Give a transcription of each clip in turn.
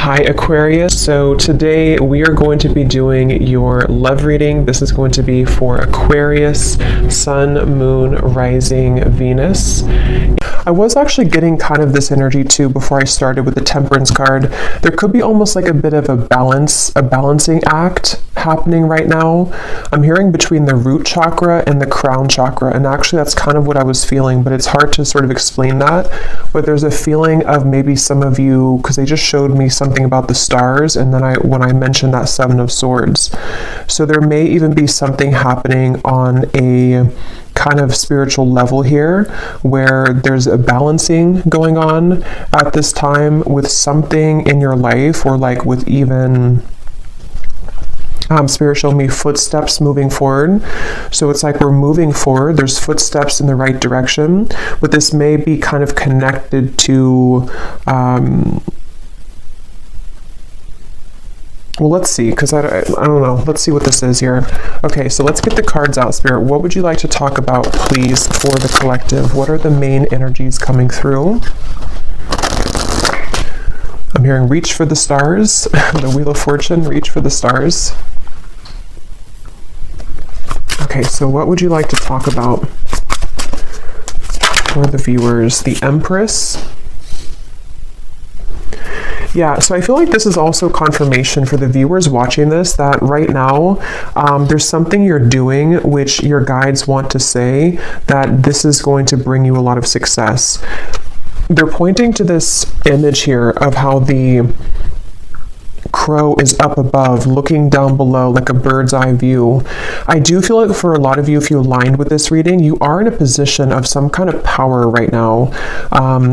Hi Aquarius, so today we are going to be doing your love reading. This is going to be for Aquarius, Sun, Moon, Rising, Venus. I was actually getting kind of this energy too before I started with the Temperance card. There could be almost like a bit of a balancing act happening right now. I'm hearing between the root chakra and the crown chakra, and actually that's kind of what I was feeling, but it's hard to sort of explain that. But there's a feeling of maybe some of you, because they just showed me something about the stars, and then when I mentioned that Seven of Swords. So there may even be something happening on a kind of spiritual level here where there's a balancing going on at this time with something in your life, or like with even spiritual me footsteps moving forward. So it's like we're moving forward, there's footsteps in the right direction, but this may be kind of connected to well, let's see, because I don't know. Let's see what this is here. Okay, so let's get the cards out, Spirit. What would you like to talk about, please, for the collective? What are the main energies coming through? I'm hearing reach for the stars. The Wheel of Fortune, reach for the stars. Okay, so what would you like to talk about for the viewers? The Empress. Yeah, so I feel like this is also confirmation for the viewers watching this that right now there's something you're doing which your guides want to say that this is going to bring you a lot of success. They're pointing to this image here of how the crow is up above looking down below like a bird's eye view. I do feel like for a lot of you, if you aligned with this reading, you are in a position of some kind of power right now,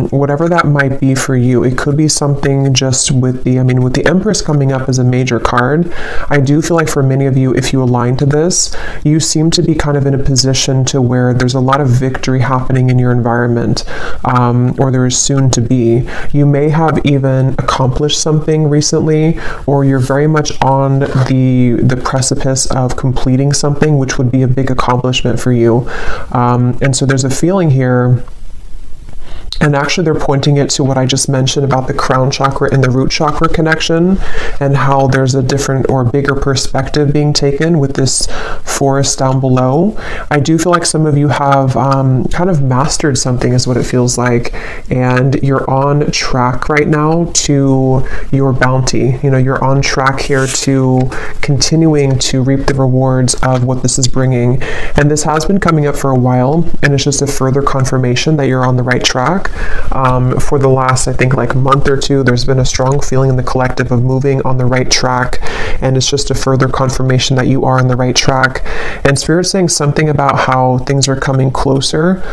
whatever that might be for you. It could be something just with the Empress coming up as a major card. I do feel like for many of you, if you align to this, you seem to be kind of in a position to where there's a lot of victory happening in your environment, or there is soon to be. You may have even accomplished something recently, or you're very much on the precipice of completing something, which would be a big accomplishment for you. And so there's a feeling here, and actually they're pointing it to what I just mentioned about the crown chakra and the root chakra connection, and how there's a different or bigger perspective being taken with this forest down below. I do feel like some of you have kind of mastered something is what it feels like, and you're on track right now to your bounty. You know, you're on track here to continuing to reap the rewards of what this is bringing. And this has been coming up for a while, and it's just a further confirmation that you're on the right track. For the last, I think, like month or two, there's been a strong feeling in the collective of moving on the right track, and it's just a further confirmation that you are on the right track. And Spirit's saying something about how things are coming closer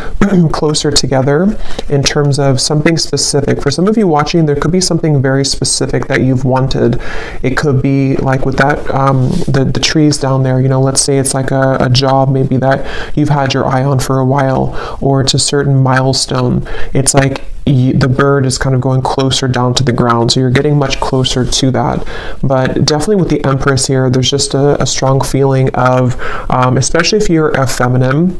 together in terms of something specific. For some of you watching, there could be something very specific that you've wanted. It could be like with that the trees down there, you know, let's say it's like a job maybe that you've had your eye on for a while, or it's a certain milestone. It's like the bird is kind of going closer down to the ground, so you're getting much closer to that. But definitely with the Empress here, there's just a strong feeling of, especially if you're a feminine,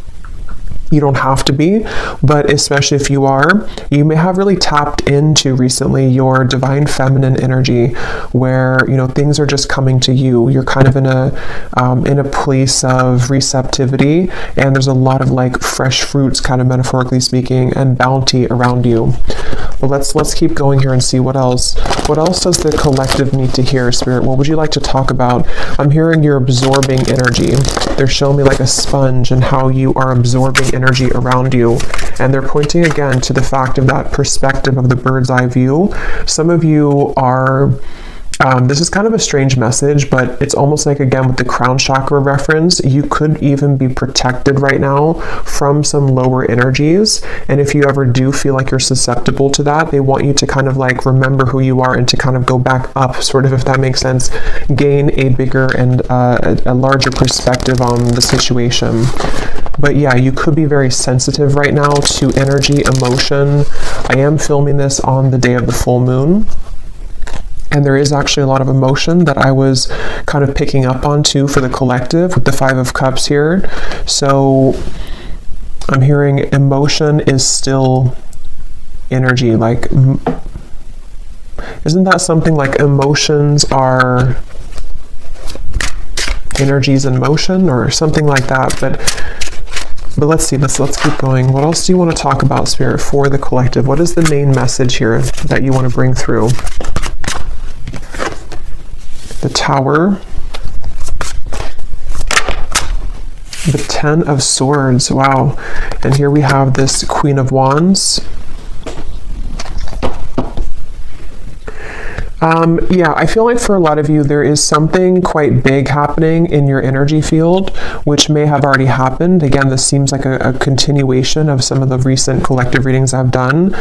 you don't have to be, but especially if you are, you may have really tapped into recently your divine feminine energy, where, you know, things are just coming to you. You're kind of in a place of receptivity, and there's a lot of like fresh fruits, kind of metaphorically speaking, and bounty around you. But let's keep going here and see what else. What else does the collective need to hear, Spirit? What would you like to talk about? I'm hearing you're absorbing energy. They're showing me like a sponge and how you are absorbing energy around you. And they're pointing again to the fact of that perspective of the bird's eye view. Some of you are this is kind of a strange message, but it's almost like, again, with the crown chakra reference, you could even be protected right now from some lower energies. And if you ever do feel like you're susceptible to that, they want you to kind of like remember who you are and to kind of go back up, sort of, if that makes sense, gain a bigger and a larger perspective on the situation. But yeah, you could be very sensitive right now to energy, emotion. I am filming this on the day of the full moon, and there is actually a lot of emotion that I was kind of picking up on too for the collective with the Five of Cups here. So I'm hearing emotion is still energy, like Isn't that something like emotions are energies in motion or something like that? But let's see, let's keep going. What else do you want to talk about, Spirit, for the collective? What is the main message here that you want to bring through? The Tower. The Ten of Swords. Wow. And here we have this Queen of Wands. Yeah, I feel like for a lot of you, there is something quite big happening in your energy field, which may have already happened. Again, this seems like a continuation of some of the recent collective readings I've done,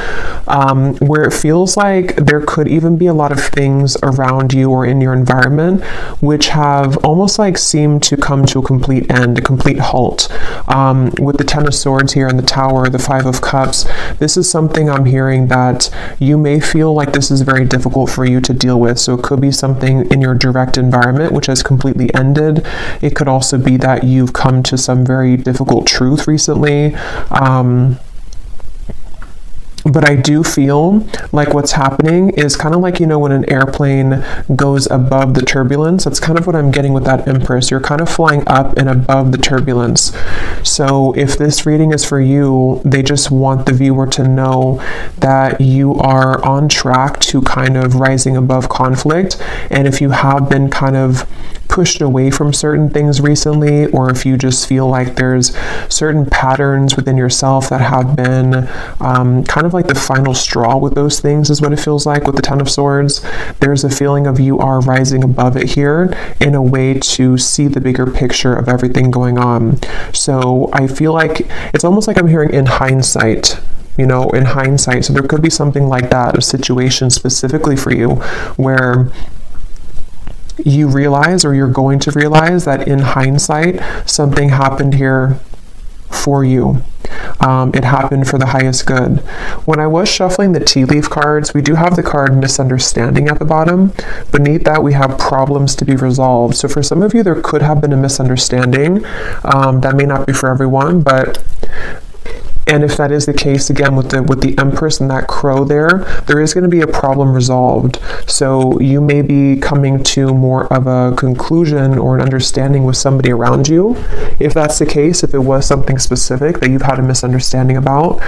where it feels like there could even be a lot of things around you or in your environment, which have almost like seemed to come to a complete end, a complete halt. With the Ten of Swords here in the Tower, the Five of Cups, this is something I'm hearing that you may feel like this is very difficult for you to deal with. So it could be something in your direct environment which has completely ended. It could also be that you've come to some very difficult truth recently. But I do feel like what's happening is kind of like, you know, when an airplane goes above the turbulence, that's kind of what I'm getting with that Empress. You're kind of flying up and above the turbulence. So if this reading is for you, they just want the viewer to know that you are on track to kind of rising above conflict. And if you have been kind of pushed away from certain things recently, or if you just feel like there's certain patterns within yourself that have been kind of like the final straw with those things, is what it feels like with the Ten of Swords. There's a feeling of you are rising above it here in a way to see the bigger picture of everything going on. So I feel like it's almost like I'm hearing in hindsight, you know, in hindsight. So there could be something like that, a situation specifically for you where you realize, or you're going to realize, that in hindsight something happened here for you. It happened for the highest good. When I was shuffling the tea leaf cards, we do have the card misunderstanding at the bottom. Beneath that, we have problems to be resolved. So for some of you, there could have been a misunderstanding. That may not be for everyone, but and if that is the case, again, with the Empress and that crow there is going to be a problem resolved. So you may be coming to more of a conclusion or an understanding with somebody around you. If that's the case, if it was something specific that you've had a misunderstanding about,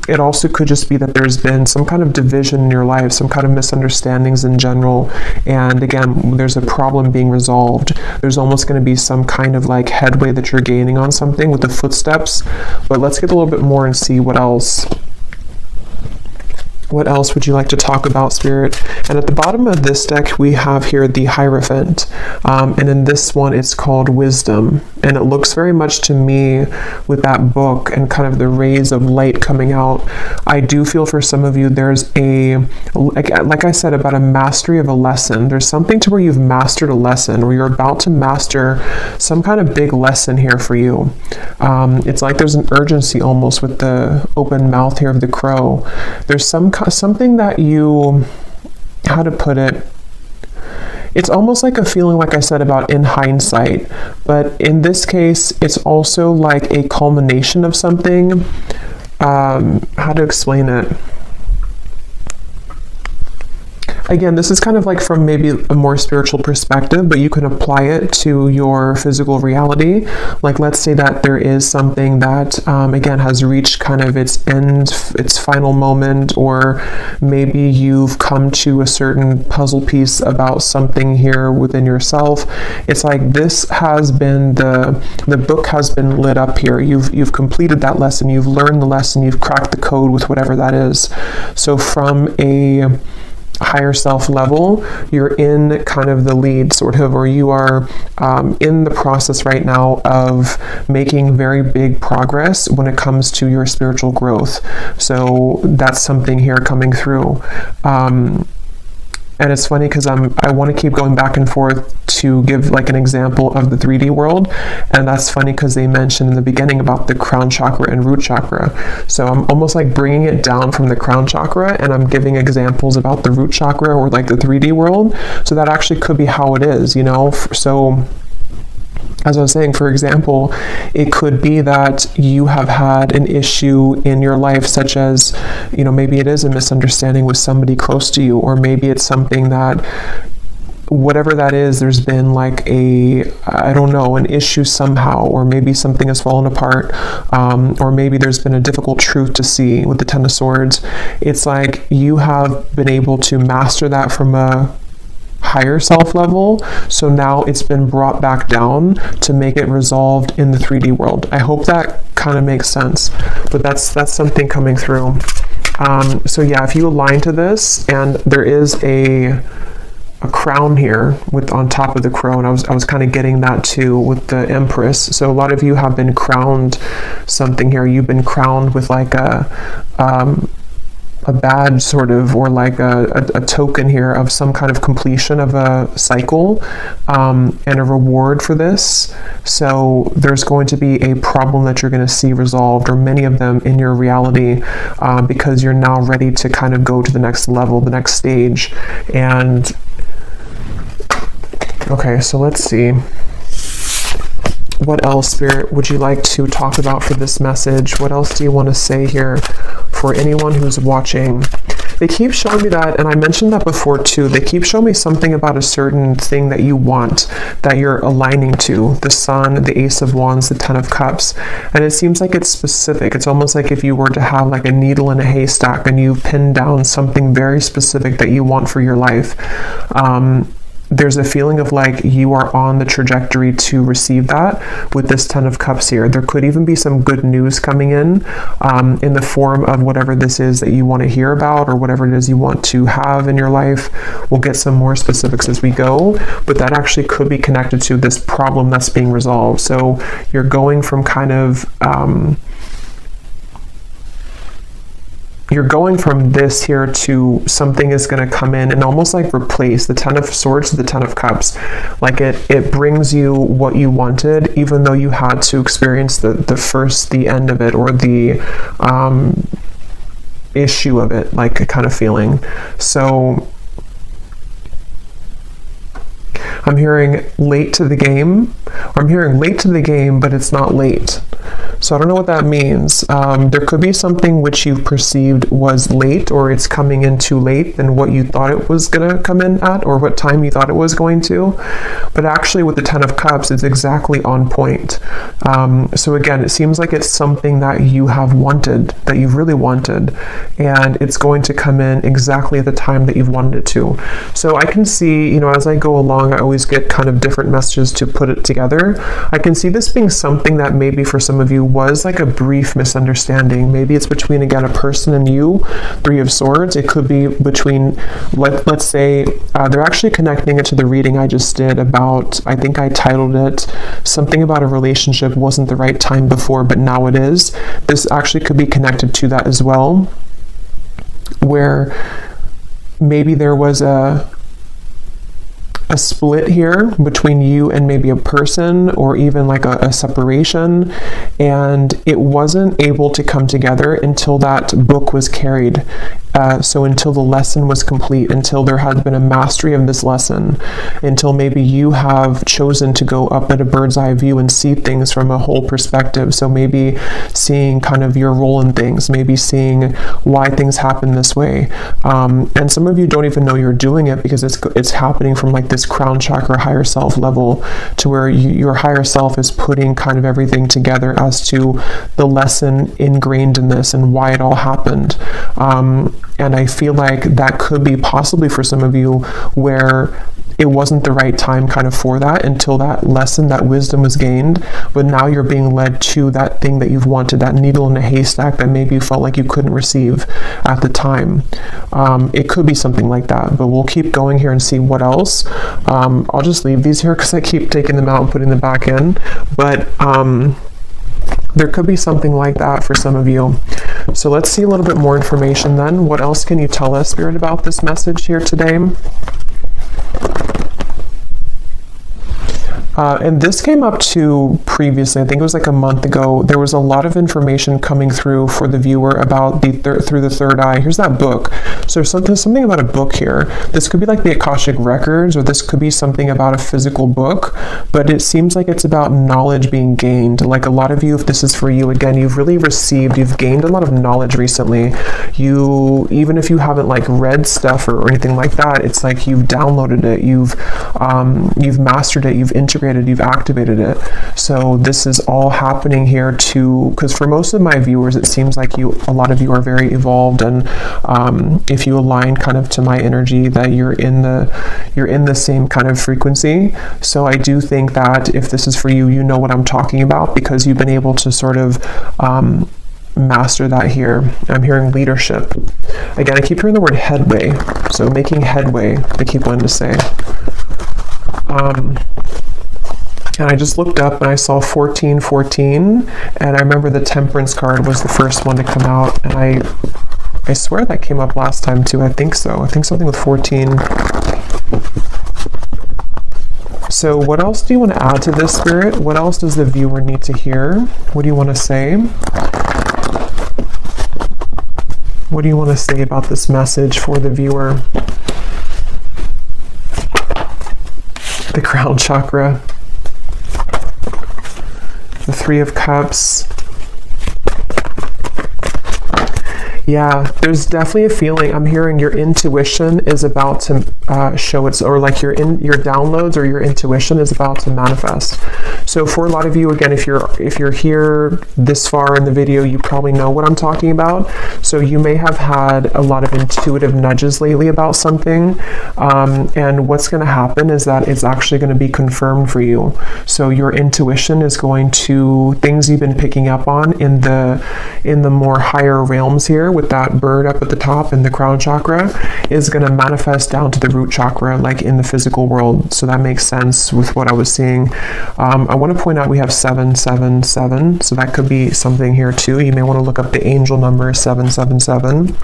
it also could just be that there's been some kind of division in your life, some kind of misunderstandings in general. And again, there's a problem being resolved. There's almost going to be some kind of like headway that you're gaining on something with the footsteps. But let's get a little bit more and see what else would you like to talk about, Spirit? And at the bottom of this deck, we have here the Hierophant. And in this one, it's called Wisdom. And it looks very much to me with that book and kind of the rays of light coming out. I do feel for some of you, there's like I said, about a mastery of a lesson. There's something to where you've mastered a lesson, or you're about to master some kind of big lesson here for you. It's like there's an urgency almost with the open mouth here of the crow. There's something that you, how to put it, it's almost like a feeling, like I said, about in hindsight, but in this case, it's also like a culmination of something. How to explain it? Again, this is kind of like from maybe a more spiritual perspective, but you can apply it to your physical reality. Like, let's say that there is something that, again, has reached kind of its end, its final moment, or maybe you've come to a certain puzzle piece about something here within yourself. It's like this has been, the book has been lit up here. You've completed that lesson. You've learned the lesson. You've cracked the code with whatever that is. So from a higher self level, you're in kind of the lead, sort of, or you are in the process right now of making very big progress when it comes to your spiritual growth. So that's something here coming through. And it's funny because I want to keep going back and forth to give like an example of the 3D world. And that's funny because they mentioned in the beginning about the crown chakra and root chakra. So I'm almost like bringing it down from the crown chakra, and I'm giving examples about the root chakra or like the 3D world. So that actually could be how it is, you know? So as I was saying, for example, it could be that you have had an issue in your life, such as, maybe it is a misunderstanding with somebody close to you, or maybe it's something that, whatever that is, there's been like an issue somehow, or maybe something has fallen apart, or maybe there's been a difficult truth to see with the Ten of Swords. It's like you have been able to master that from a higher self level, so now it's been brought back down to make it resolved in the 3D world. I hope that kind of makes sense, but that's something coming through. So yeah, if you align to this, and there is a crown here on top of the crown. I was kind of getting that too with the Empress. So a lot of you have been crowned something here. You've been crowned with like a badge sort of, or like a token here of some kind of completion of a cycle, and a reward for this. So there's going to be a problem that you're going to see resolved, or many of them in your reality, because you're now ready to kind of go to the next level, the next stage. And okay, so let's see. What else, Spirit, would you like to talk about for this message? What else do you want to say here for anyone who's watching? They keep showing me that, and I mentioned that before too, they keep showing me something about a certain thing that you want, that you're aligning to. The Sun, the Ace of Wands, the Ten of Cups. And it seems like it's specific. It's almost like if you were to have like a needle in a haystack and you pin down something very specific that you want for your life. There's a feeling of like you are on the trajectory to receive that with this Ten of Cups here. There could even be some good news coming in the form of whatever this is that you want to hear about, or whatever it is you want to have in your life. We'll get some more specifics as we go, but that actually could be connected to this problem that's being resolved. So you're going from kind of you're going from this here to something is going to come in and almost like replace the Ten of Swords to the Ten of Cups. Like it brings you what you wanted, even though you had to experience the end of it, or the issue of it, like a kind of feeling. So I'm hearing late to the game, or I'm hearing late to the game, but it's not late. So I don't know what that means. There could be something which you perceived was late, or it's coming in too late than what you thought it was going to come in at, or what time you thought it was going to. But actually with the Ten of Cups, it's exactly on point. So again, it seems like it's something that you have wanted, that you really wanted, and it's going to come in exactly at the time that you've wanted it to. So I can see, as I go along, I always get kind of different messages to put it together. I can see this being something that maybe for some of you was like a brief misunderstanding. Maybe it's between, again, a person and you, Three of Swords. It could be between, let's say, they're actually connecting it to the reading I just did about, I think I titled it something about a relationship wasn't the right time before, but now it is. This actually could be connected to that as well, where maybe there was a split here between you and maybe a person, or even like a separation, and it wasn't able to come together until that book was carried. So until the lesson was complete, until there had been a mastery of this lesson, until maybe you have chosen to go up at a bird's eye view and see things from a whole perspective. So maybe seeing kind of your role in things, maybe seeing why things happen this way. And some of you don't even know you're doing it, because it's happening from like this crown chakra higher self level, to where your higher self is putting kind of everything together as to the lesson ingrained in this and why it all happened. And I feel like that could be possibly for some of you where it wasn't the right time kind of for that, until that lesson, that wisdom was gained, but now you're being led to that thing that you've wanted, that needle in a haystack that maybe you felt like you couldn't receive at the time. It could be something like that, but we'll keep going here and see what else. I'll just leave these here because I keep taking them out and putting them back in, but there could be something like that for some of you. So let's see a little bit more information then. What else can you tell us, Spirit, about this message here today? And this came up too previously. I think it was like a month ago. There was a lot of information coming through for the viewer about through the third eye. Here's that book. So something about a book here. This could be like the Akashic Records, or this could be something about a physical book, but it seems like it's about knowledge being gained. Like a lot of you, if this is for you, again, you've gained a lot of knowledge recently. Even if you haven't like read stuff or anything like that, it's like you've downloaded it, you've mastered it, you've integrated, you've activated it. So this is all happening here too, because for most of my viewers, it seems like a lot of you are very evolved, and if you align kind of to my energy, that you're in the same kind of frequency. So I do think that if this is for you, you know what I'm talking about, because you've been able to sort of master that here. I'm hearing leadership. Again, I keep hearing the word headway. So making headway, I keep wanting to say. And I just looked up and I saw 1414, and I remember the Temperance card was the first one to come out, and I swear that came up last time too. I think so. I think something with 14. So what else do you want to add to this, Spirit? What else does the viewer need to hear? What do you want to say? What do you want to say about this message for the viewer? The crown chakra. The Three of Cups. Yeah, there's definitely a feeling. I'm hearing your intuition is about to show its, or like your downloads or your intuition is about to manifest. So for a lot of you, again, if you're here this far in the video, you probably know what I'm talking about. So you may have had a lot of intuitive nudges lately about something, and what's going to happen is that it's actually going to be confirmed for you. So your intuition is going to, things you've been picking up on in the more higher realms here, with that bird up at the top in the crown chakra, is going to manifest down to the root chakra, like in the physical world. So that makes sense with what I was seeing. I want to point out we have 777, so that could be something here too. You may want to look up the angel number 777.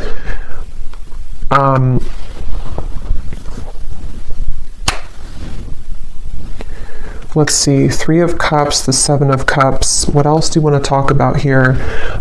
Let's see, Three of Cups, the Seven of Cups. What else do you want to talk about here?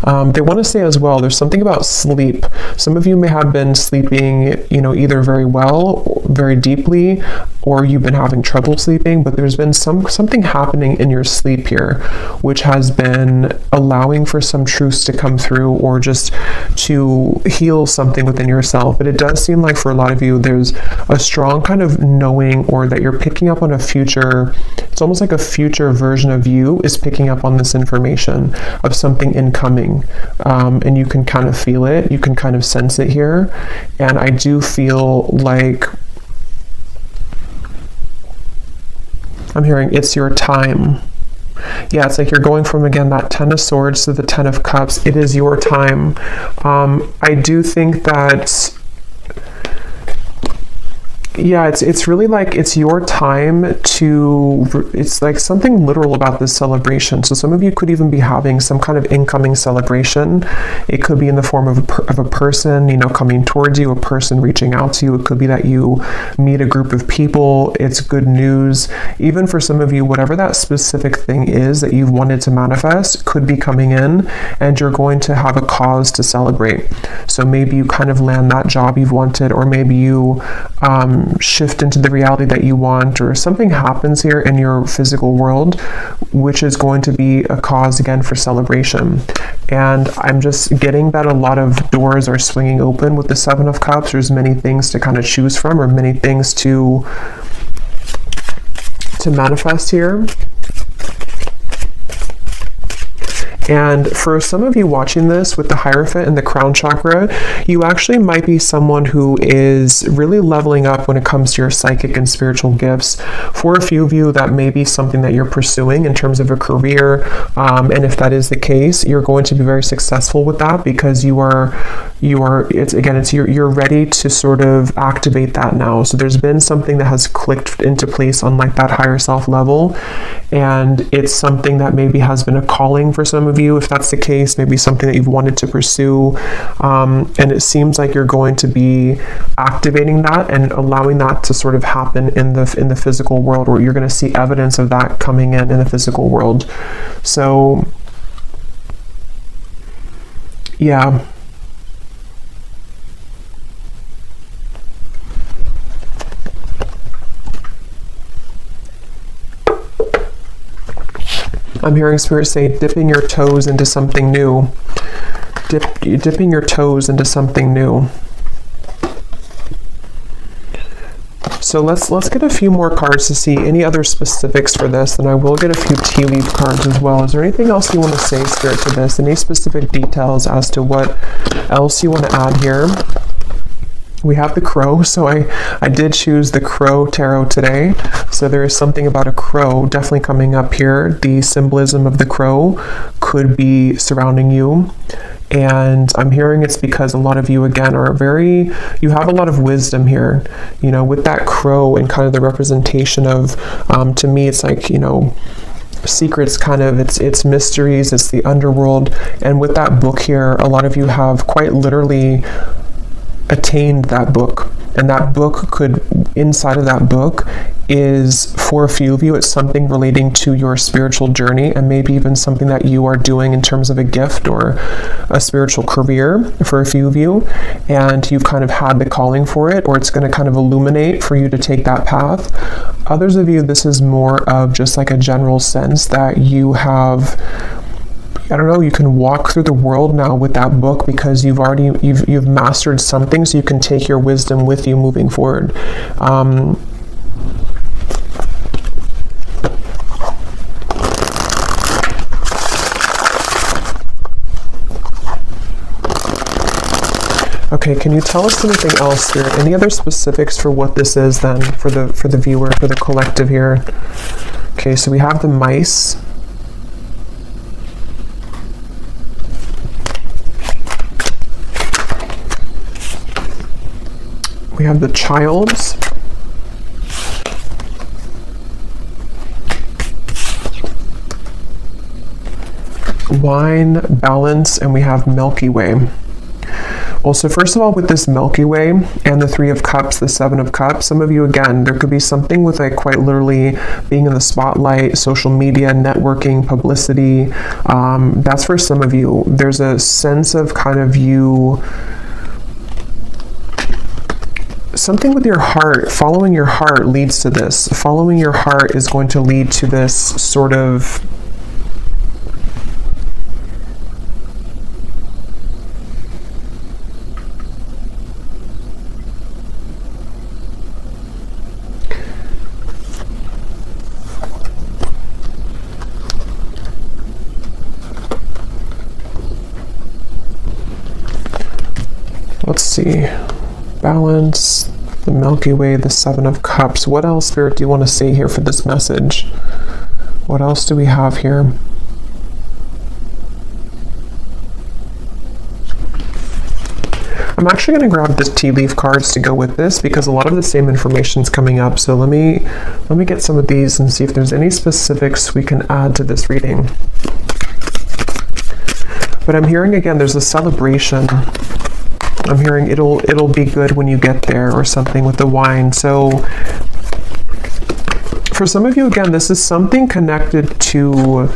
They want to say as well, there's something about sleep. Some of you may have been sleeping, either very well, very deeply, or you've been having trouble sleeping, but there's been something happening in your sleep here, which has been allowing for some truths to come through, or just to heal something within yourself. But it does seem like for a lot of you, there's a strong kind of knowing, or that you're picking up on a future. It's almost like a future version of you is picking up on this information of something incoming, and you can kind of feel it, you can kind of sense it here. And I do feel like I'm hearing it's your time. Yeah, it's like you're going from, again, that Ten of Swords to the Ten of Cups. It is your time. I do think that, yeah, it's really like it's your time to, it's like something literal about this celebration. So some of you could even be having some kind of incoming celebration. It could be in the form of a person, coming towards you, a person reaching out to you. It could be that you meet a group of people. It's good news. Even for some of you, whatever that specific thing is that you've wanted to manifest could be coming in, and you're going to have a cause to celebrate. So maybe you kind of land that job you've wanted, or maybe you shift into the reality that you want, or something happens here in your physical world, which is going to be a cause again for celebration. And I'm just getting that a lot of doors are swinging open with the Seven of Cups. There's many things to kind of choose from, or many things to manifest here. And for some of you watching this with the Hierophant and the crown chakra, you actually might be someone who is really leveling up when it comes to your psychic and spiritual gifts. For a few of you, that may be something that you're pursuing in terms of a career. And if that is the case, you're going to be very successful with that, because you are you're ready to sort of activate that now. So there's been something that has clicked into place on like that higher self level, and it's something that maybe has been a calling for some of you. If that's the case, maybe something that you've wanted to pursue, and it seems like you're going to be activating that and allowing that to sort of happen in the physical world, where you're going to see evidence of that coming in the physical world. So yeah. I'm hearing Spirit say dipping your toes into something new. Dipping your toes into something new. So let's get a few more cards to see any other specifics for this, and I will get a few tea leaf cards as well. Is there anything else you want to say, Spirit, to this? Any specific details as to what else you want to add here? We have the crow, so I did choose the crow tarot today. So there is something about a crow definitely coming up here. The symbolism of the crow could be surrounding you. And I'm hearing it's because a lot of you, again, you have a lot of wisdom here, you know, with that crow and kind of the representation of, to me, it's like, you know, secrets, kind of, it's mysteries, it's the underworld. And with that book here, a lot of you have quite literally attained that book. And that book could, inside of that book is, for a few of you, it's something relating to your spiritual journey, and maybe even something that you are doing in terms of a gift or a spiritual career for a few of you, and you've kind of had the calling for it, or it's going to kind of illuminate for you to take that path. Others of you, this is more of just like a general sense that you have, I don't know, you can walk through the world now with that book because you've mastered something, so you can take your wisdom with you moving forward. Okay, can you tell us anything else here? Any other specifics for what this is then, for the viewer, for the collective here? Okay, so we have the mice. We have the childs. Wine, balance, and we have Milky Way. Well, so first of all, with this Milky Way and the Three of Cups, the Seven of Cups, some of you, again, there could be something with like quite literally being in the spotlight, social media, networking, publicity. That's for some of you. There's a sense of kind of you, something with your heart, following your heart leads to this. Following your heart is going to lead to this sort of let's see, balance, the Milky Way, the Seven of Cups. What else, Spirit, do you want to say here for this message? What else do we have here? I'm actually going to grab the tea leaf cards to go with this because a lot of the same information is coming up. So let me get some of these and see if there's any specifics we can add to this reading. But I'm hearing, again, there's a celebration. I'm hearing it'll be good when you get there, or something with the wine. So for some of you, again, this is something connected to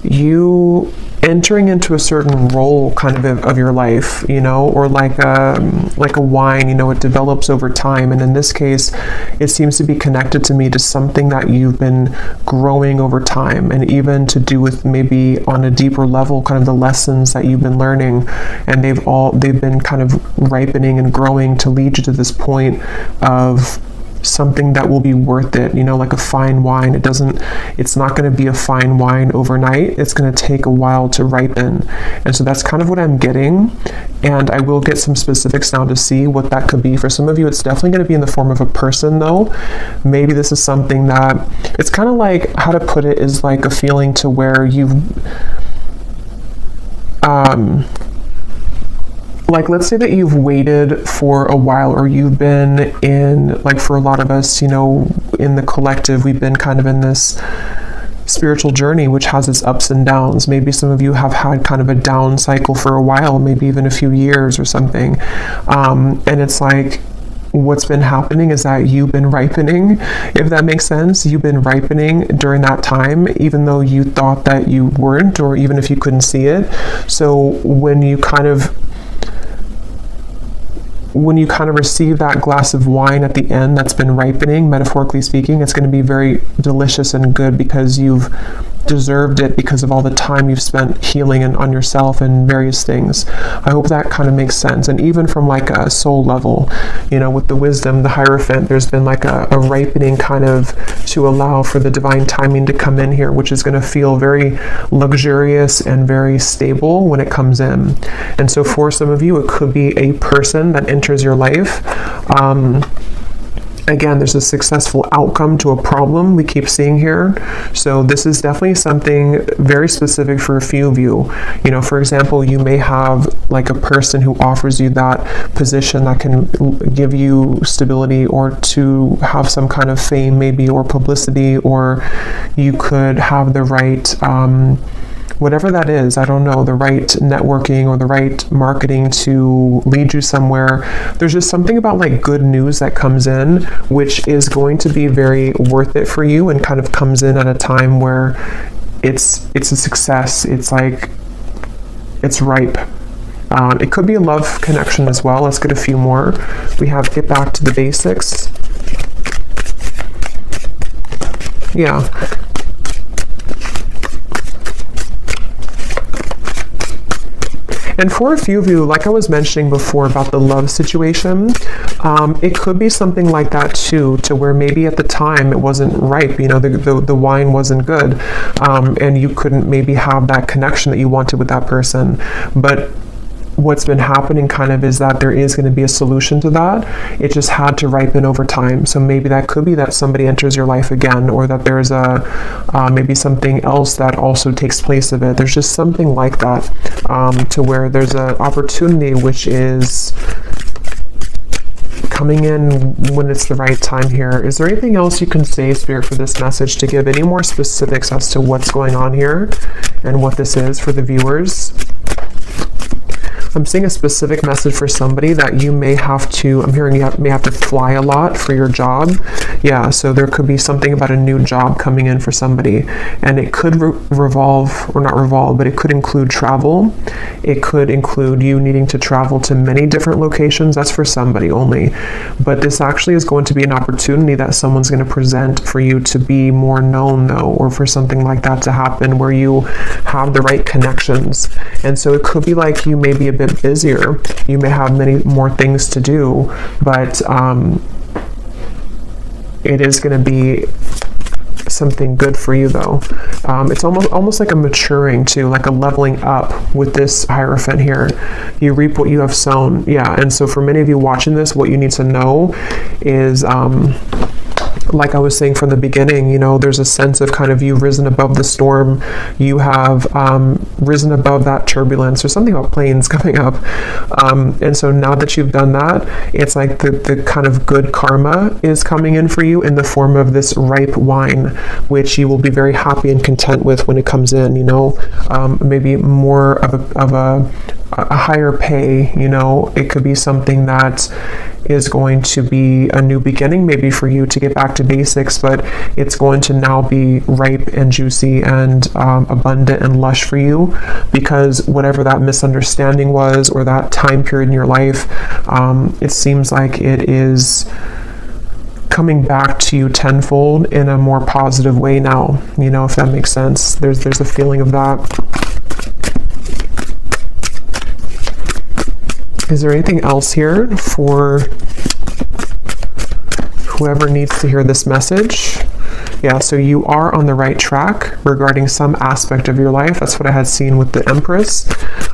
you entering into a certain role kind of your life, you know, or like a wine, you know, it develops over time. And in this case, it seems to be connected to me to something that you've been growing over time, and even to do with maybe on a deeper level, kind of the lessons that you've been learning, and they've been kind of ripening and growing to lead you to this point of something that will be worth it, you know, like a fine wine. It's not going to be a fine wine overnight. It's going to take a while to ripen. And so that's kind of what I'm getting. And I will get some specifics now to see what that could be. For some of you, it's definitely going to be in the form of a person, though. Maybe this is something that, it's kind of like, how to put it, is like a feeling to where you've, like, let's say that you've waited for a while, or you've been in, like, for a lot of us, you know, in the collective, we've been kind of in this spiritual journey which has its ups and downs. Maybe some of you have had kind of a down cycle for a while, maybe even a few years or something, and it's like, what's been happening is that you've been ripening, if that makes sense. You've been ripening during that time, even though you thought that you weren't, or even if you couldn't see it. So when you kind of receive that glass of wine at the end that's been ripening, metaphorically speaking, it's going to be very delicious and good, because you've deserved it because of all the time you've spent healing and on yourself and various things. I hope that kind of makes sense. And even from like a soul level, you know, with the wisdom, the Hierophant, there's been like a ripening kind of to allow for the divine timing to come in here, which is going to feel very luxurious and very stable when it comes in. And so for some of you, it could be a person that enters your life. Again, there's a successful outcome to a problem we keep seeing here. So this is definitely something very specific for a few of you. You know, for example, you may have like a person who offers you that position that can give you stability, or to have some kind of fame maybe, or publicity, or you could have the right whatever that is, I don't know, the right networking or the right marketing to lead you somewhere. There's just something about like good news that comes in, which is going to be very worth it for you, and kind of comes in at a time where it's a success. It's like, it's ripe. It could be a love connection as well. Let's get a few more. We have get back to the basics. Yeah. And for a few of you, like I was mentioning before about the love situation, it could be something like that too, to where maybe at the time it wasn't ripe, you know, the wine wasn't good, and you couldn't maybe have that connection that you wanted with that person. But what's been happening kind of is that there is going to be a solution to that. It just had to ripen over time. So maybe that could be that somebody enters your life again, or that there's maybe something else that also takes place of it. There's just something like that, to where there's an opportunity which is coming in when it's the right time here. Is there anything else you can say, Spirit, for this message, to give any more specifics as to what's going on here and what this is for the viewers? I'm seeing a specific message for somebody that you may have to, I'm hearing you may have to fly a lot for your job. Yeah, so there could be something about a new job coming in for somebody. And it could revolve, or not revolve, but it could include travel. It could include you needing to travel to many different locations. That's for somebody only. But this actually is going to be an opportunity that someone's going to present for you to be more known, though, or for something like that to happen where you have the right connections. And so it could be like you may be a bit busier, you may have many more things to do, but it is going to be something good for you, though. It's almost like a maturing too, like a leveling up with this Hierophant here. You reap what you have sown. Yeah, and so for many of you watching this, what you need to know is like I was saying from the beginning, you know, there's a sense of kind of you risen above the storm. You have risen above that turbulence, or something about planes coming up. And so now that you've done that, it's like the kind of good karma is coming in for you in the form of this ripe wine, which you will be very happy and content with when it comes in, you know, maybe more of a higher pay, you know. It could be something that is going to be a new beginning, maybe for you to get back to basics, but it's going to now be ripe and juicy and abundant and lush for you, because whatever that misunderstanding was, or that time period in your life, it seems like it is coming back to you tenfold in a more positive way now, you know, if that makes sense. There's a feeling of that. Is there anything else here for whoever needs to hear this message? Yeah, so you are on the right track regarding some aspect of your life. That's what I had seen with the Empress.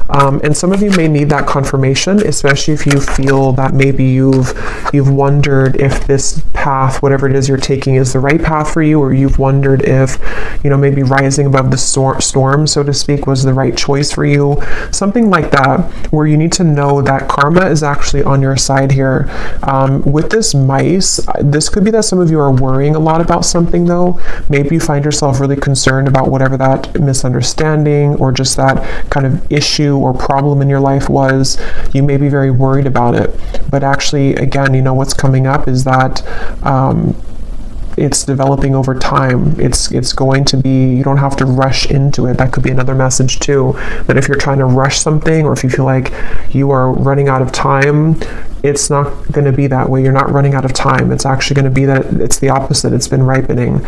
And some of you may need that confirmation, especially if you feel that maybe you've wondered if this path, whatever it is you're taking, is the right path for you, or you've wondered if, maybe rising above the storm, so to speak, was the right choice for you. Something like that, where you need to know that karma is actually on your side here. With this mice, this could be that some of you are worrying a lot about something, though. Maybe you find yourself really concerned about whatever that misunderstanding or just that kind of issue or problem in your life was. You may be very worried about it, but actually, again, what's coming up is that it's developing over time. It's going to be, you don't have to rush into it. That could be another message too, that if you're trying to rush something, or if you feel like you are running out of time, it's not going to be that way. You're not running out of time. It's actually going to be that it's the opposite. It's been ripening,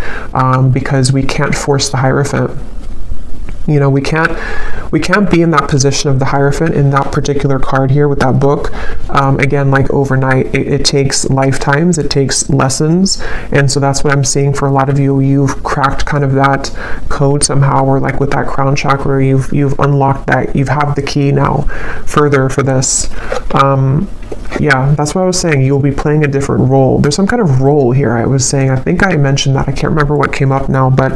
because we can't force the Hierophant. We can't be in that position of the Hierophant in that particular card here with that book. Again, like overnight, it takes lifetimes, it takes lessons. And so that's what I'm seeing for a lot of you. You've cracked kind of that code somehow, or like with that crown chakra, you've unlocked that. You have the key now further for this. Yeah, that's what I was saying. You'll be playing a different role. There's some kind of role here. I was saying, I think I mentioned that. I can't remember what came up now, but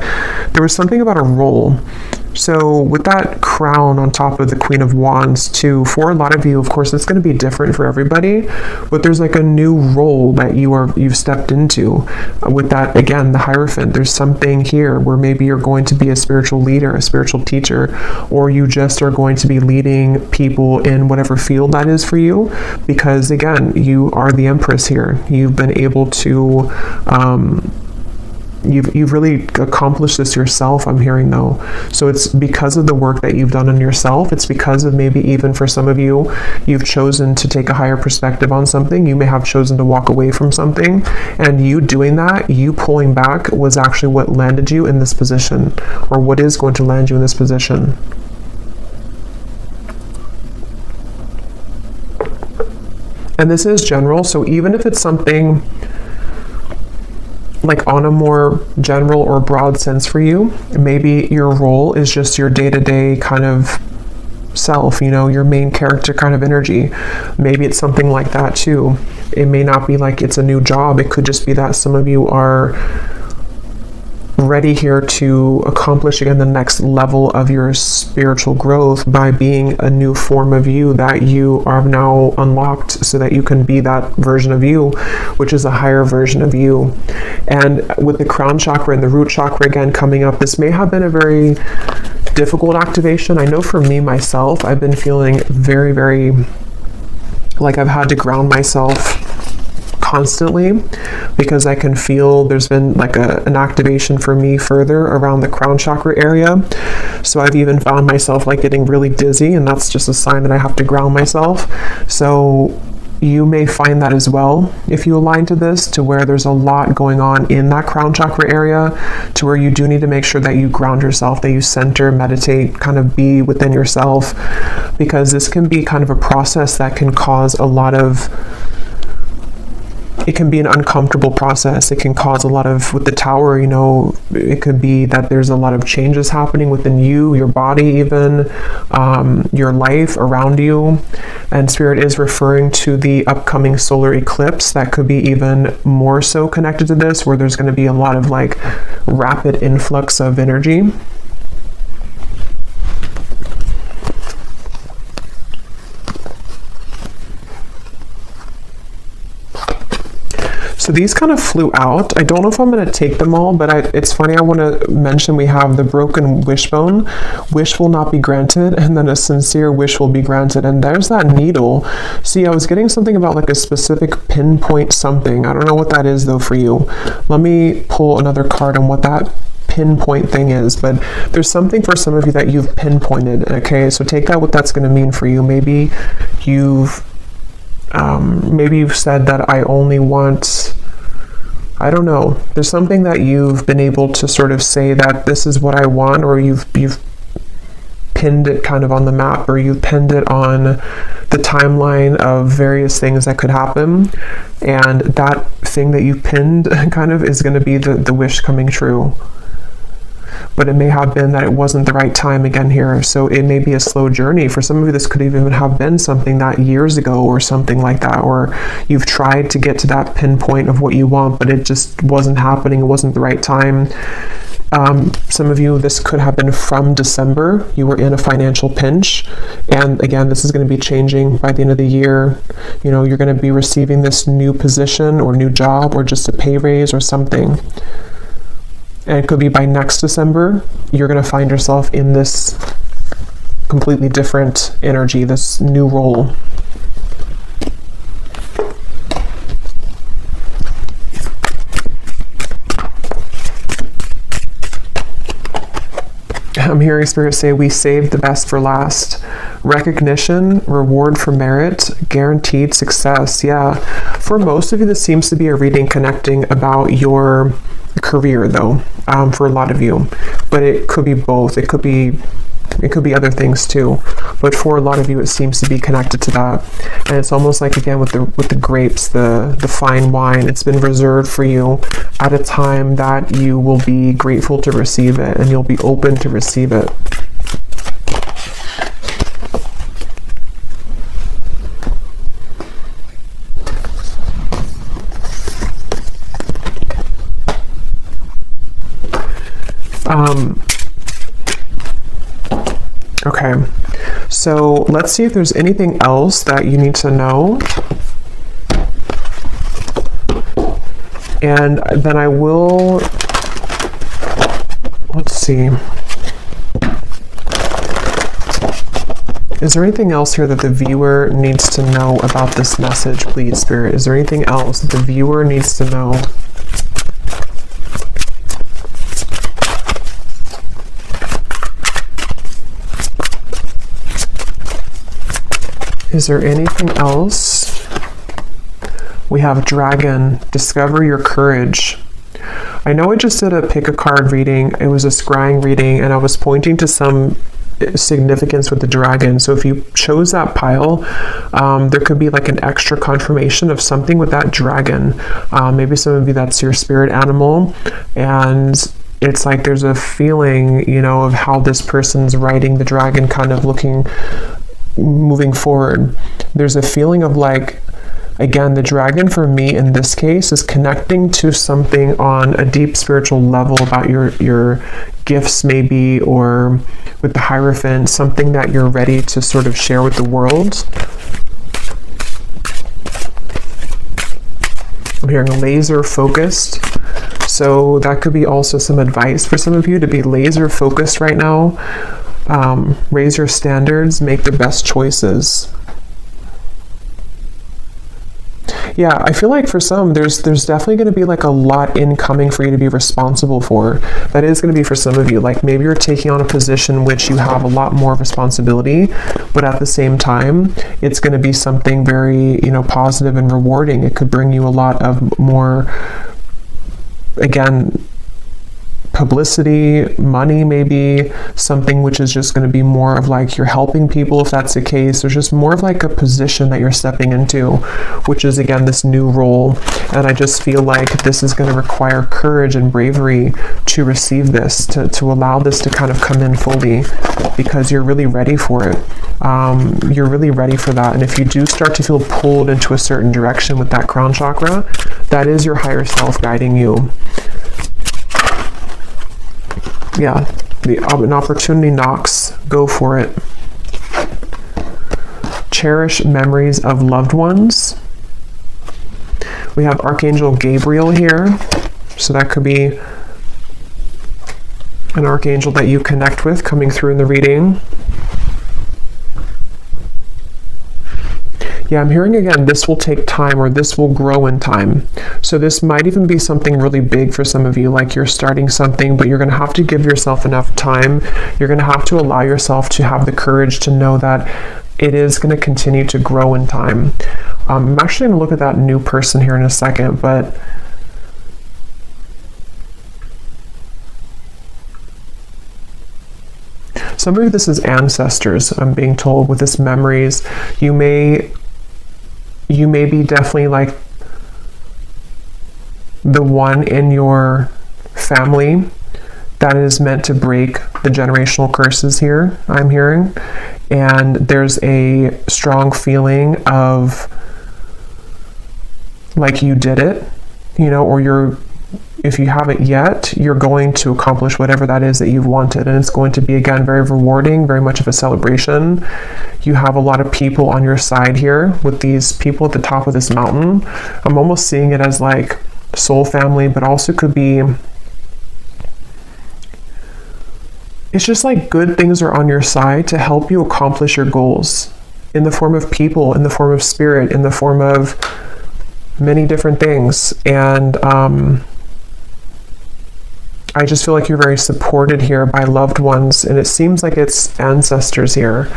there was something about a role. So with that crown on top of the Queen of Wands too, for a lot of you, of course, it's going to be different for everybody, but there's like a new role that you've stepped into. With that, again, the Hierophant, there's something here where maybe you're going to be a spiritual leader, a spiritual teacher, or you just are going to be leading people in whatever field that is for you, because again, you are the Empress here. You've been able to You've really accomplished this yourself, I'm hearing, though. So it's because of the work that you've done on yourself. It's because of maybe even for some of you, you've chosen to take a higher perspective on something. You may have chosen to walk away from something. And you doing that, you pulling back, was actually what landed you in this position, or what is going to land you in this position. And this is general, so even if it's something like on a more general or broad sense for you, maybe your role is just your day-to-day kind of self, your main character kind of energy. Maybe it's something like that too. It may not be like it's a new job. It could just be that some of you are ready here to accomplish again the next level of your spiritual growth by being a new form of you that you are now unlocked, so that you can be that version of you, which is a higher version of you. And with the crown chakra and the root chakra again coming up, this may have been a very difficult activation. I know for me myself, I've been feeling very, very like I've had to ground myself constantly, because I can feel there's been like an activation for me further around the crown chakra area. So I've even found myself like getting really dizzy, and that's just a sign that I have to ground myself. So you may find that as well if you align to this, to where there's a lot going on in that crown chakra area, to where you do need to make sure that you ground yourself, that you center, meditate, kind of be within yourself, because this can be kind of a process that can cause a lot of, it can be an uncomfortable process. It can cause a lot of, with the tower, it could be that there's a lot of changes happening within you, your body even, your life around you. And Spirit is referring to the upcoming solar eclipse that could be even more so connected to this, where there's going to be a lot of like rapid influx of energy. So these kind of flew out. I don't know if I'm going to take them all, but it's funny. I want to mention we have the broken wishbone. Wish will not be granted, and then a sincere wish will be granted. And there's that needle. See, I was getting something about like a specific pinpoint something. I don't know what that is though for you. Let me pull another card on what that pinpoint thing is, but there's something for some of you that you've pinpointed. Okay, so take that what that's going to mean for you. Maybe you've said that I only want, I don't know, there's something that you've been able to sort of say that this is what I want, or you've pinned it kind of on the map, or you pinned it on the timeline of various things that could happen, and that thing that you pinned kind of is going to be the wish coming true. But it may have been that it wasn't the right time again here, so it may be a slow journey. For some of you, this could even have been something that years ago or something like that, or you've tried to get to that pinpoint of what you want, but it just wasn't happening, it wasn't the right time. Some of you, this could have been from December. You were in a financial pinch, and again, this is going to be changing by the end of the year. You know, you're going to be receiving this new position or new job or just a pay raise or something. And it could be by next December, you're going to find yourself in this completely different energy, this new role. I'm hearing Spirit say, we saved the best for last. Recognition, reward for merit, guaranteed success. Yeah, for most of you, this seems to be a reading connecting about your career, though, for a lot of you. But it could be both. It could be other things too. But for a lot of you, it seems to be connected to that. And it's almost like, again, with the grapes, the fine wine, it's been reserved for you at a time that you will be grateful to receive it, and you'll be open to receive it. Okay, so let's see if there's anything else that you need to know. And then I will, let's see. Is there anything else here that the viewer needs to know about this message, please, Spirit? Is there anything else that the viewer needs to know? Is there anything else? We have Dragon. Discover your courage. I know I just did a pick a card reading. It was a scrying reading, and I was pointing to some significance with the dragon. So if you chose that pile, there could be like an extra confirmation of something with that dragon. Maybe some of you, that's your spirit animal, and it's like there's a feeling, you know, of how this person's riding the dragon, kind of moving forward. There's a feeling of like, again, the dragon for me in this case is connecting to something on a deep spiritual level about your gifts maybe, or with the Hierophant, something that you're ready to sort of share with the world. I'm hearing laser focused. So that could be also some advice for some of you to be laser focused right now. Raise your standards, make the best choices. Yeah, I feel like for some, there's definitely going to be like a lot incoming for you to be responsible for. That is going to be for some of you. Like maybe you're taking on a position which you have a lot more responsibility, but at the same time, it's going to be something very, you know, positive and rewarding. It could bring you a lot of more, again, publicity, money, maybe something which is just going to be more of like you're helping people, if that's the case. There's just more of like a position that you're stepping into, which is again this new role. And I just feel like this is going to require courage and bravery to receive this, to allow this to kind of come in fully, because you're really ready for it. You're really ready for that. And if you do start to feel pulled into a certain direction with that crown chakra, that is your higher self guiding you. Yeah, an opportunity knocks, go for it. Cherish memories of loved ones. We have Archangel Gabriel here, so that could be an archangel that you connect with coming through in the reading. Yeah, I'm hearing again, this will take time, or this will grow in time. So this might even be something really big for some of you, like you're starting something, but you're going to have to give yourself enough time. You're going to have to allow yourself to have the courage to know that it is going to continue to grow in time. I'm actually going to look at that new person here in a second, but some of you, this is ancestors, I'm being told, with this memories. You may be definitely like the one in your family that is meant to break the generational curses here, I'm hearing. And there's a strong feeling of like you did it, you know, or if you haven't yet, you're going to accomplish whatever that is that you've wanted. And it's going to be, again, very rewarding, very much of a celebration. You have a lot of people on your side here with these people at the top of this mountain. I'm almost seeing it as like soul family, but also could be, it's just like good things are on your side to help you accomplish your goals in the form of people, in the form of spirit, in the form of many different things. And I just feel like you're very supported here by loved ones, and it seems like it's ancestors here,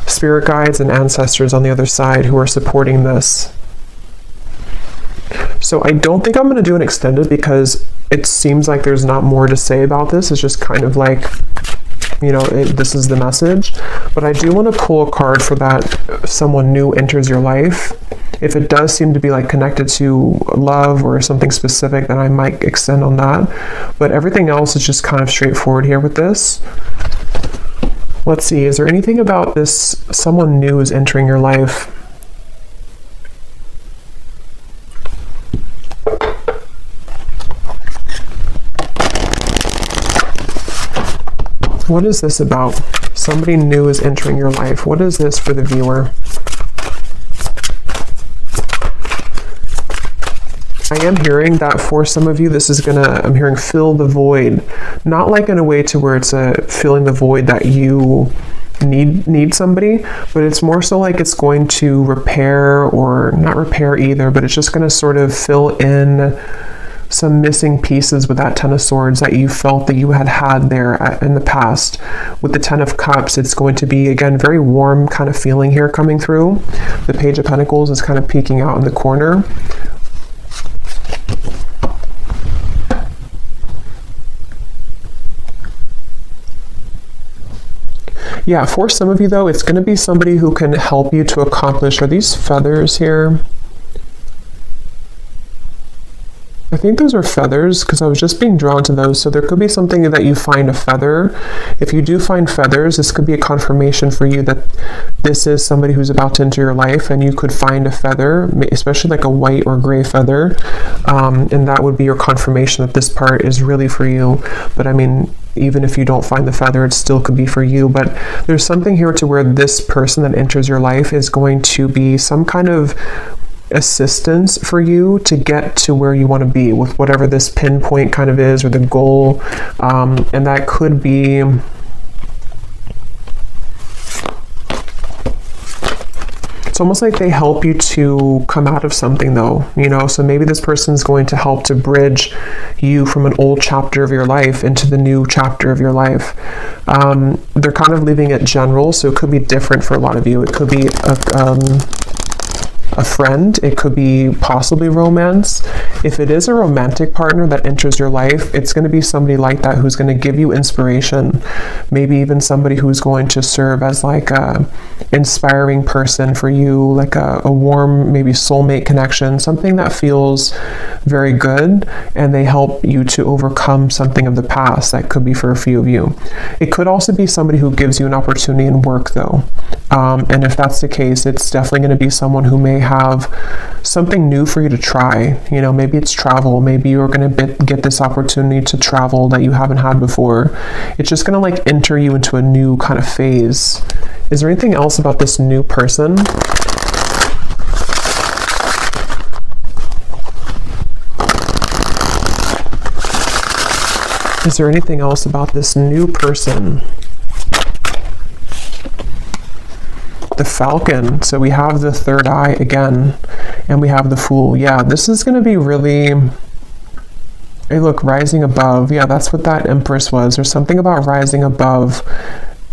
spirit guides and ancestors on the other side who are supporting this. So I don't think I'm going to do an extended because it seems like there's not more to say about this. It's just kind of like, you know, this is the message. But I do want to pull a card for that someone new enters your life. If it does seem to be like connected to love or something specific, then I might extend on that. But everything else is just kind of straightforward here with this. Let's see, is there anything about this someone new is entering your life? What is this about? Somebody new is entering your life. What is this for the viewer? I am hearing that for some of you, this is gonna, I'm hearing fill the void. Not like in a way to where it's filling the void that you need somebody, but it's more so like it's going to repair, or not repair either, but it's just gonna sort of fill in some missing pieces with that Ten of Swords that you felt that you had there in the past. With the Ten of Cups, it's going to be, again, very warm kind of feeling here coming through. The Page of Pentacles is kind of peeking out in the corner. Yeah, for some of you though, it's going to be somebody who can help you to accomplish, are these feathers here? I think those are feathers because I was just being drawn to those. So there could be something that you find a feather. If you do find feathers, this could be a confirmation for you that this is somebody who's about to enter your life, and you could find a feather, especially like a white or gray feather. And that would be your confirmation that this part is really for you. But I mean, even if you don't find the feather, it still could be for you. But there's something here to where this person that enters your life is going to be some kind of assistance for you to get to where you want to be with whatever this pinpoint kind of is, or the goal. And that could be, it's almost like they help you to come out of something though, you know. So maybe this person is going to help to bridge you from an old chapter of your life into the new chapter of your life. They're kind of leaving it general, so it could be different for a lot of you. It could be a friend, it could be possibly romance. If it is a romantic partner that enters your life, it's going to be somebody like that who's going to give you inspiration. Maybe even somebody who's going to serve as like a inspiring person for you, like a warm, maybe soulmate connection, something that feels very good, and they help you to overcome something of the past. That could be for a few of you. It could also be somebody who gives you an opportunity in work though. And if that's the case, it's definitely going to be someone who may have something new for you to try. You know, maybe it's travel. Maybe you're going to get this opportunity to travel that you haven't had before. It's just going to like enter you into a new kind of phase. Is there anything else about this new person? Is there anything else about this new person? The Falcon. So we have the third eye again, and we have the Fool. Yeah, this is going to be really, hey look, rising above. Yeah, that's what that Empress was. There's something about rising above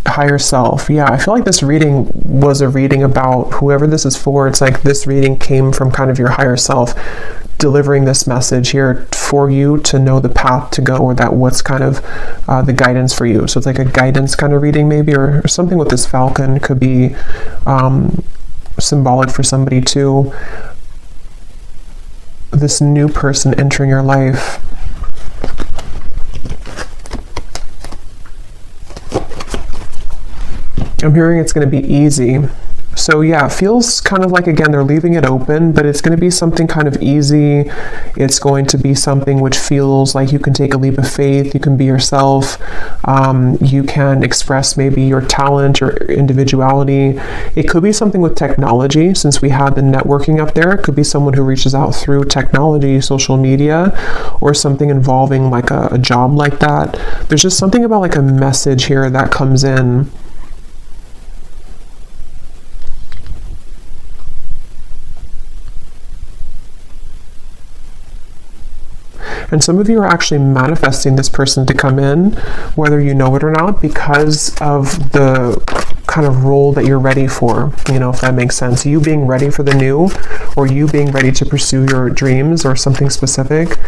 higher self. Yeah, I feel like this reading was a reading about whoever this is for. It's like this reading came from kind of your higher self delivering this message here for you to know the path to go, or that what's kind of the guidance for you. So it's like a guidance kind of reading maybe, or something with this falcon could be symbolic for somebody too. This new person entering your life. I'm hearing it's going to be easy. So yeah, it feels kind of like, again, they're leaving it open, but it's going to be something kind of easy. It's going to be something which feels like you can take a leap of faith. You can be yourself. You can express maybe your talent or individuality. It could be something with technology, since we had the networking up there. It could be someone who reaches out through technology, social media, or something involving like a job like that. There's just something about like a message here that comes in. And some of you are actually manifesting this person to come in, whether you know it or not, because of the kind of role that you're ready for, you know, if that makes sense. You being ready for the new, or you being ready to pursue your dreams or something specific.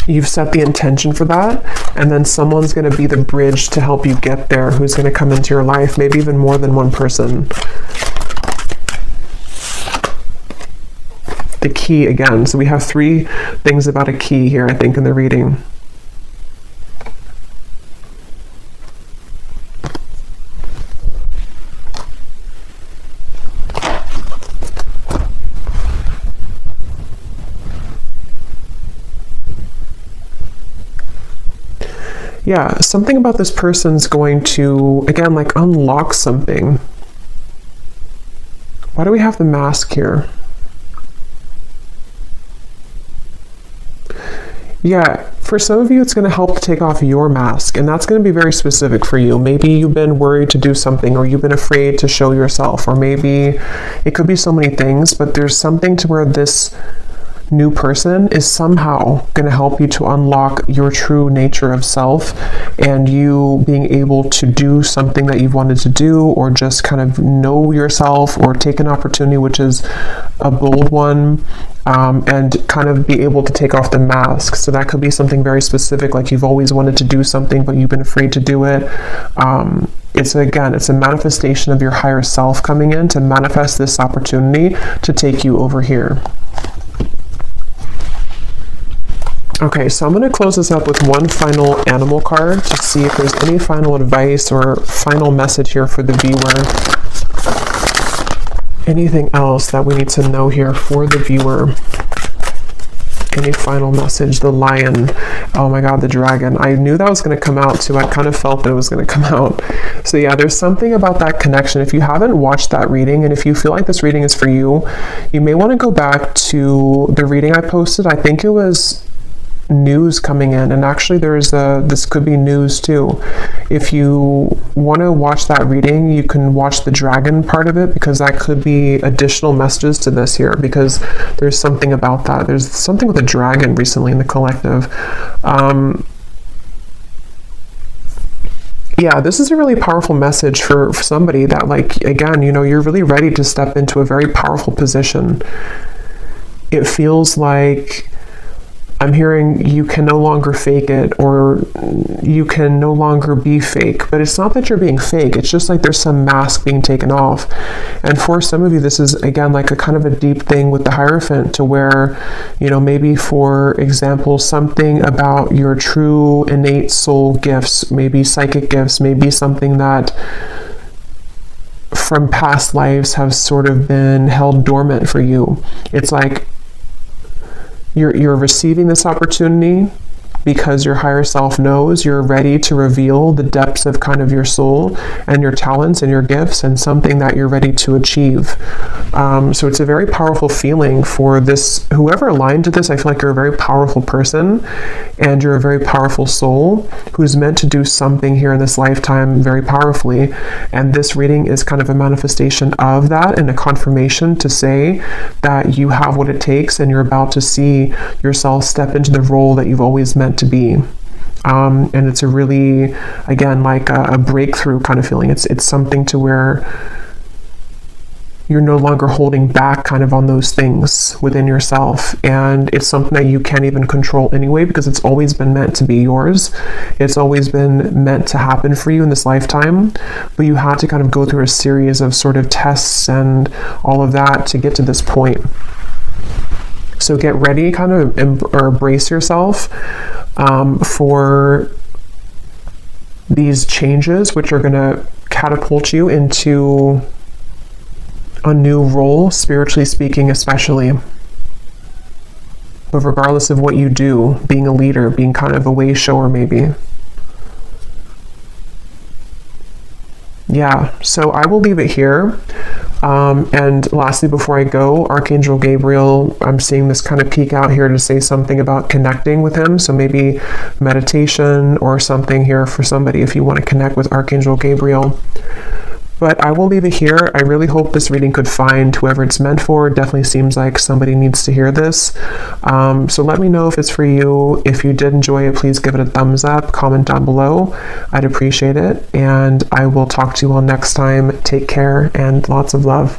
You've set the intention for that, and then someone's going to be the bridge to help you get there, who's going to come into your life, maybe even more than one person. The key again. So we have 3 things about a key here, I think, in the reading. Yeah, something about this person's going to, again, like unlock something. Why do we have the mask here? Yeah, for some of you, it's going to help to take off your mask, and that's going to be very specific for you. Maybe you've been worried to do something, or you've been afraid to show yourself, or maybe it could be so many things, but there's something to where this new person is somehow going to help you to unlock your true nature of self, and you being able to do something that you've wanted to do, or just kind of know yourself, or take an opportunity which is a bold one, and kind of be able to take off the mask. So that could be something very specific, like you've always wanted to do something but you've been afraid to do it. It's a manifestation of your higher self coming in to manifest this opportunity to take you over here. Okay, so I'm going to close this up with one final animal card to see if there's any final advice or final message here for the viewer. Anything else that we need to know here for the viewer? Any final message? The lion. Oh my god, the dragon. I knew that was going to come out too. I kind of felt that it was going to come out. So yeah, there's something about that connection. If you haven't watched that reading, and if you feel like this reading is for you, you may want to go back to the reading I posted. I think it was news coming in, and actually this could be news too. If you want to watch that reading, you can watch the dragon part of it, because that could be additional messages to this here, because there's something about that. There's something with a dragon recently in the collective. Yeah, this is a really powerful message for somebody that, like, again, you know, you're really ready to step into a very powerful position. It feels like I'm hearing you can no longer fake it, or you can no longer be fake. But it's not that you're being fake. It's just like there's some mask being taken off. And for some of you, this is, again, like a kind of a deep thing with the Hierophant, to where, you know, maybe, for example, something about your true innate soul gifts, maybe psychic gifts, maybe something that from past lives have sort of been held dormant for you. It's like you're receiving this opportunity because your higher self knows you're ready to reveal the depths of kind of your soul and your talents and your gifts, and something that you're ready to achieve. So it's a very powerful feeling for this, whoever aligned to this. I feel like you're a very powerful person, and you're a very powerful soul who's meant to do something here in this lifetime very powerfully. And this reading is kind of a manifestation of that, and a confirmation to say that you have what it takes, and you're about to see yourself step into the role that you've always meant to be. And it's a really, again, like a breakthrough kind of feeling. It's something to where you're no longer holding back kind of on those things within yourself. And it's something that you can't even control anyway, because it's always been meant to be yours. It's always been meant to happen for you in this lifetime. But you had to kind of go through a series of sort of tests and all of that to get to this point. So get ready, kind of embrace yourself for these changes, which are going to catapult you into a new role, spiritually speaking, especially. But regardless of what you do, being a leader, being kind of a way shower maybe. Yeah, so I will leave it here. And lastly, before I go, Archangel Gabriel, I'm seeing this kind of peek out here to say something about connecting with him. So maybe meditation or something here for somebody if you want to connect with Archangel Gabriel. But I will leave it here. I really hope this reading could find whoever it's meant for. It definitely seems like somebody needs to hear this. So let me know if it's for you. If you did enjoy it, please give it a thumbs up, comment down below. I'd appreciate it. And I will talk to you all next time. Take care and lots of love.